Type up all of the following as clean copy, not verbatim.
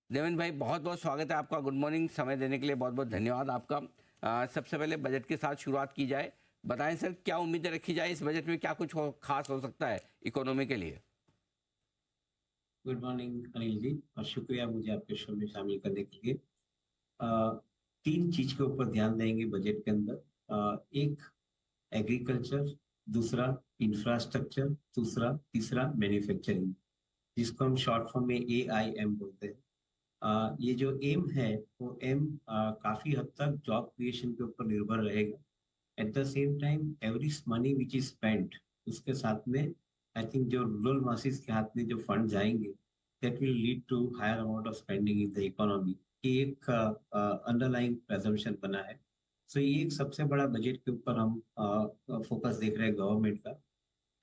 देवेंद्र भाई, बहुत बहुत स्वागत है आपका। गुड मॉर्निंग, समय देने के लिए बहुत बहुत धन्यवाद आपका। सबसे पहले बजट के साथ शुरुआत की जाए। बताएं सर, क्या उम्मीदें रखी जाए इस बजट में, क्या कुछ खास हो सकता है इकोनॉमी के लिए? गुड मॉर्निंग अनिल जी, और शुक्रिया मुझे आपके शो में शामिल करने के लिए। अ, तीन चीज के ऊपर ध्यान देंगे बजट के अंदर। एक एग्रीकल्चर, दूसरा इंफ्रास्ट्रक्चर, तीसरा मैन्युफैक्चरिंग, जिसको हम शॉर्ट फॉर्म में AIM बोलते हैं। ये जो एम है वो एम काफी हद तक जॉब क्रिएशन के ऊपर निर्भर रहेगा। At the same time every money which is spent, उसके साथ में आई थिंक जो रूरल मासिस के हाथ में जो फंड जाएंगे, that will lead to higher amount of spending in the economy. ये एक अंडरलाइंग प्रेजम्पशन बना है। सो ये एक सबसे बड़ा बजट के ऊपर हम फोकस देख रहे हैं गवर्नमेंट का।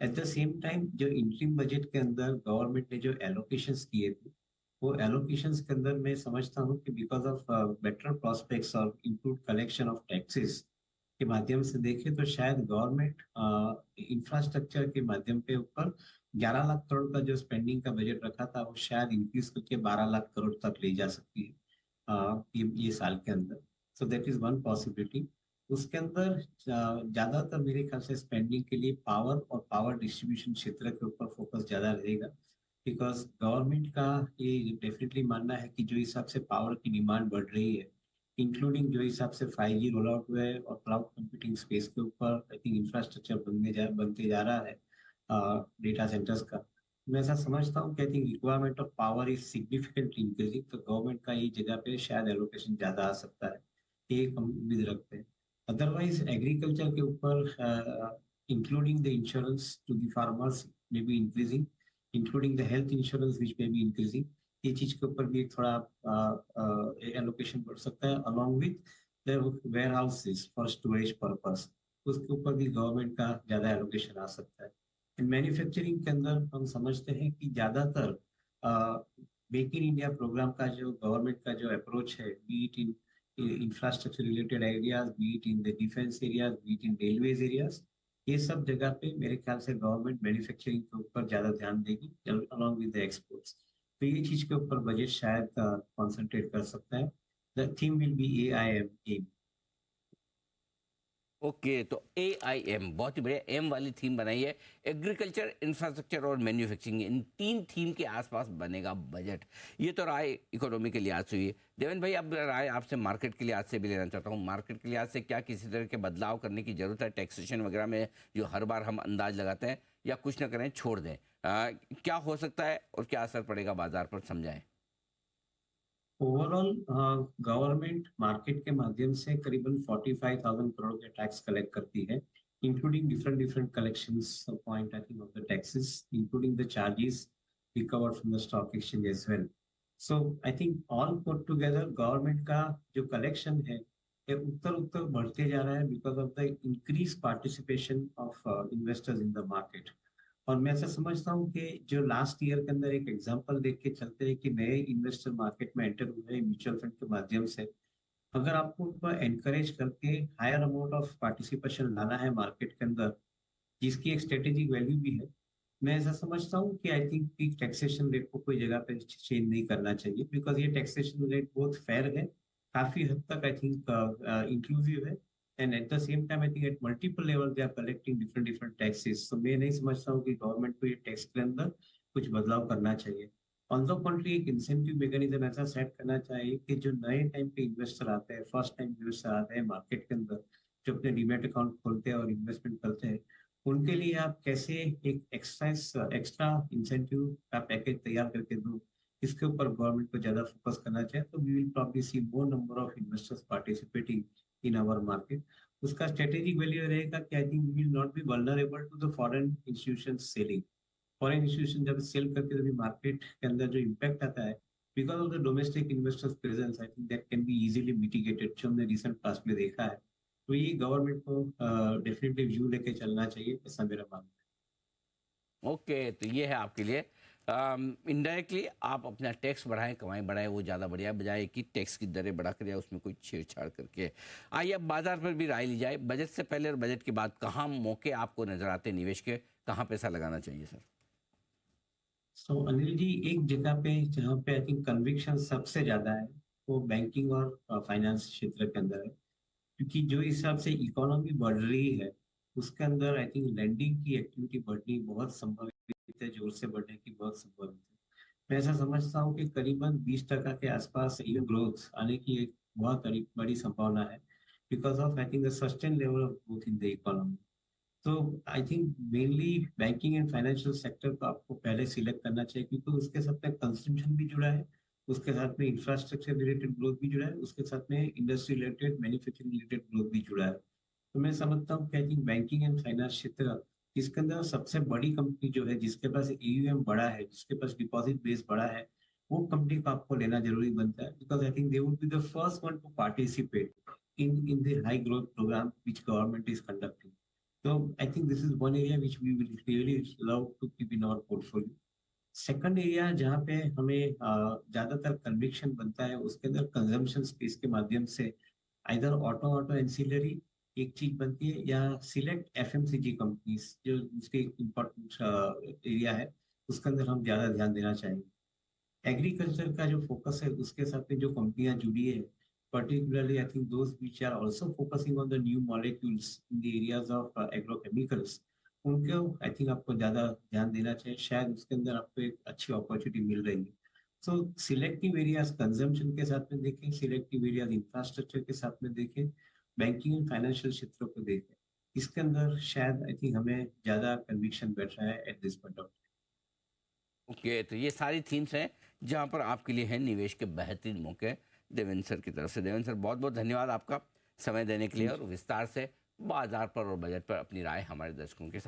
एट द सेम टाइम जो इंटरिम बजट के अंदर गवर्नमेंट ने जो एलोकेशंस किए थे, वो एलोकेशंस के अंदर मैं समझता हूँ कि बिकॉज ऑफ बेटर प्रोस्पेक्ट्स और इम्प्रूव कलेक्शन ऑफ टैक्सेस के माध्यम से देखें तो शायद गवर्नमेंट इंफ्रास्ट्रक्चर के माध्यम पे ऊपर 11 लाख करोड़ का जो स्पेंडिंग का बजट रखा था वो शायद इंक्रीज करके 12 लाख करोड़ तक ले जा सकती है ये साल के अंदर। So that is one possibility. उसके अंदर ज्यादातर मेरे ख्याल से स्पेंडिंग के लिए पावर और पावर डिस्ट्रीब्यूशन क्षेत्र के ऊपर फोकस ज्यादा रहेगा। बिकॉज गवर्नमेंट का ये डेफिनेटली मानना है कि जो हिसाब से पावर की डिमांड बढ़ रही है, इंक्लूडिंग जो हिसाब से 5G रोल आउट हुआ है और क्लाउड कंप्यूटिंग स्पेस के ऊपर आई थिंक इंफ्रास्ट्रक्चर बनते जा रहा है डेटा सेंटर्स का। मैं ऐसा समझता हूँ कि I think requirement of power is significantly increasing, तो गवर्नमेंट का ये जगह पे शायद एलोकेशन ज्यादा आ सकता है। ये एक हम उम्मीद रखते हैं। अदरवाइज एग्रीकल्चर के ऊपर including the insurance to the farmers may be increasing, including the health insurance which may be increasing. ये चीज के ऊपर भी एक थोड़ा एलोकेशन बढ़ सकता है, along with the warehouses for storage purpose. उसके ऊपर भी गवर्नमेंट का ज्यादा एलोकेशन आ सकता है। मैन्युफैक्चरिंग के अंदर हम समझते हैं कि ज्यादातर मेक इन इंडिया प्रोग्राम का जो गवर्नमेंट का जो अप्रोच है, B it in infrastructure related areas, B it in the defence areas, B it in railways areas, ये सब जगह पे मेरे ख्याल से गवर्नमेंट मैन्युफैक्चरिंग के ऊपर ज्यादा ध्यान देगी अलॉन्ग विद द एक्सपोर्ट्स। तो ये चीज के ऊपर बजट शायद कॉन्सेंट्रेट कर सकता है। The theme will be AIM। Okay, तो AIM बहुत ही बढ़िया एम वाली थीम बनाई है। एग्रीकल्चर, इंफ्रास्ट्रक्चर और मैन्युफैक्चरिंग, इन तीन थीम के आसपास बनेगा बजट। ये तो राय इकोनॉमी के लिहाज से हुई है। देवेंद्र भाई, अब राय आपसे मार्केट के लिहाज से भी लेना चाहता हूँ। मार्केट के लिहाज से क्या किसी तरह के बदलाव करने की जरूरत है टैक्सेशन वगैरह में, जो हर बार हम अंदाज लगाते हैं, या कुछ ना करें, छोड़ दें? क्या हो सकता है और क्या असर पड़ेगा बाजार पर, समझाएं। ओवरऑल गवर्नमेंट मार्केट के माध्यम से करीबन 45,000 करोड़ के टैक्स कलेक्ट करती है, including different different collections point I think of the taxes, including the charges recovered from the stock exchange as well. So I think all put together government का जो collection है ये उत्तर उत्तर बढ़ते जा रहा है because of the increase participation of investors in the market. और मैं ऐसा समझता हूँ कि जो लास्ट ईयर के अंदर एक एग्जांपल देख के चलते हैं कि नए इन्वेस्टर मार्केट में एंटर हुए हैं म्यूचुअल फंड के माध्यम से। अगर आपको उनको एनकरेज करके हायर अमाउंट ऑफ पार्टिसिपेशन लाना है मार्केट के अंदर, जिसकी एक स्ट्रेटेजिक वैल्यू भी है, मैं ऐसा समझता हूँ कि आई थिंक कि टैक्सेशन रेट को कोई जगह पे चेंज नहीं करना चाहिए, बिकॉज ये टैक्सेशन रेट बहुत फेयर है, काफी हद तक आई थिंक इंक्लूसिव है। And at the same time I think at multiple level they are collecting different different taxes. तो मैं नहीं समझता हूँ कि गवर्नमेंट को ये टैक्स के अंदर कुछ बदलाव करना चाहिए। ऑन द कंट्री एक इंसेंटिव मैकेनिज्म ऐसा सेट करना चाहिए कि जो नए टाइम पे इन्वेस्टर आते हैं, फर्स्ट टाइम इन्वेस्टर आते हैं मार्केट के अंदर, जो अपने डीमेट अकाउंट खोलते हैं और इन्वेस्टमेंट करते हैं, उनके लिए आप कैसे एक एक्स्ट्रा एक्स्ट्रा इंसेंटिव का पैकेज तैयार करके दो, इसके ऊपर गवर्नमेंट को ज्यादा फोकस करना चाहिए। तो we will probably see more number of investors participating in our market. उसका स्ट्रेटेजिक वैल्यू रहेगा कि I think we will not be vulnerable to the foreign institution selling. Foreign institution जब सेल करते हैं तभी मार्केट के अंदर जो इम्पैक्ट आता है because of the domestic investors presence, I think that can be easily mitigated, जो हमने रिसेंट पास्ट में देखा है। तो ये गवर्नमेंट को डेफिनेटली व्यू लेके चलना चाहिए, ऐसा मेरा मानना है। ओके, तो ये है आपके लिए। इनडायरेक्टली आप अपना टैक्स बढ़ाएं, कमाई बढ़ाएं, वो ज़्यादा बढ़िया है, बजाय कि टैक्स की दरें बढ़ा कर या उसमें कोई छेड़छाड़ करके। आइए अब बाजार पर भी राय ली जाए। बजट से पहले और बजट के बाद कहाँ मौके आपको नजर आते हैं निवेश के, कहाँ पैसा लगाना चाहिए सर? सो अनिल जी, एक जगह पे जहाँ पे आई थिंक कन्विक्शन सबसे ज्यादा है, वो बैंकिंग और फाइनेंस क्षेत्र के अंदर है। क्योंकि जो हिसाब से इकोनॉमी बढ़ रही है, उसके अंदर आई थिंक लेंडिंग की एक्टिविटी बढ़नी बहुत संभावित है, जोर से बढ़ने की बहुत संभावित है। मैं ऐसा समझता हूँ कि करीबन 20% के आसपास ये ग्रोथ आने की एक बहुत बड़ी बड़ी संभावना है, because of I think the sustain level of growth in the economy. तो I think mainly banking and financial sector को आपको पहले सिलेक्ट करना चाहिए, क्योंकि उसके साथ में कंजम्पशन भी जुड़ा है, उसके साथ में इंफ्रास्ट्रक्चर रिलेटेड ग्रोथ भी जुड़ा है, उसके साथ में industry related manufacturing related growth भी जुड़ा है। तो मैं समझता हूँ कि I think banking and finance क्षेत्र, इसके अंदर सबसे बड़ी कंपनी जो है, जिसके पास एयूएम बड़ा है, जिसके पास डिपॉजिट बेस बड़ा है, वो कंपनी को आपको लेना जरूरी बनता है, because I think they would be the first one two participate in the high growth program which government is conducting. So I think this is one area which we will really love to keep in our portfolio. Second area जहाँ पे हमें ज्यादातर conviction बनता है, उसके अंदर consumption space के माध्यम से आइदर ऑटो ऑटो एंसिलरी एक चीज बनती है, या सिलेक्ट एफएमसीजी कंपनीज जो उसके इम्पोर्टेंट एरिया है, उसके अंदर हम ज्यादा ध्यान देना चाहेंगे। एग्रीकल्चर का जो फोकस है, उसके साथ में जो कंपनियां जुड़ी है, particularly I think those which are also focusing on the new molecules in the areas of agrochemicals, उनको आई थिंक आपको ज्यादा ध्यान देना चाहिए, शायद उसके अंदर आपको एक अच्छी अपॉर्चुनिटी मिल रही है। सो सिलेक्टिव एरियाज कंजम्पशन के साथ में देखें, सिलेक्टिव एरियाज इंफ्रास्ट्रक्चर के साथ में देखें, बैंकिंग एंड फाइनेंशियल क्षेत्रों को देखें। इसके अंदर शायद आई थिंक हमें ज्यादा कन्विक्शन बैठ रहा है at this point of. Okay, तो ये सारी थीम्स हैं जहाँ पर आपके लिए है निवेश के बेहतरीन मौके देवेंद्र सर की तरफ से। देवेंद्र सर, बहुत बहुत धन्यवाद आपका समय देने के लिए और विस्तार से बाजार पर और बजट पर अपनी राय हमारे दर्शकों के साथ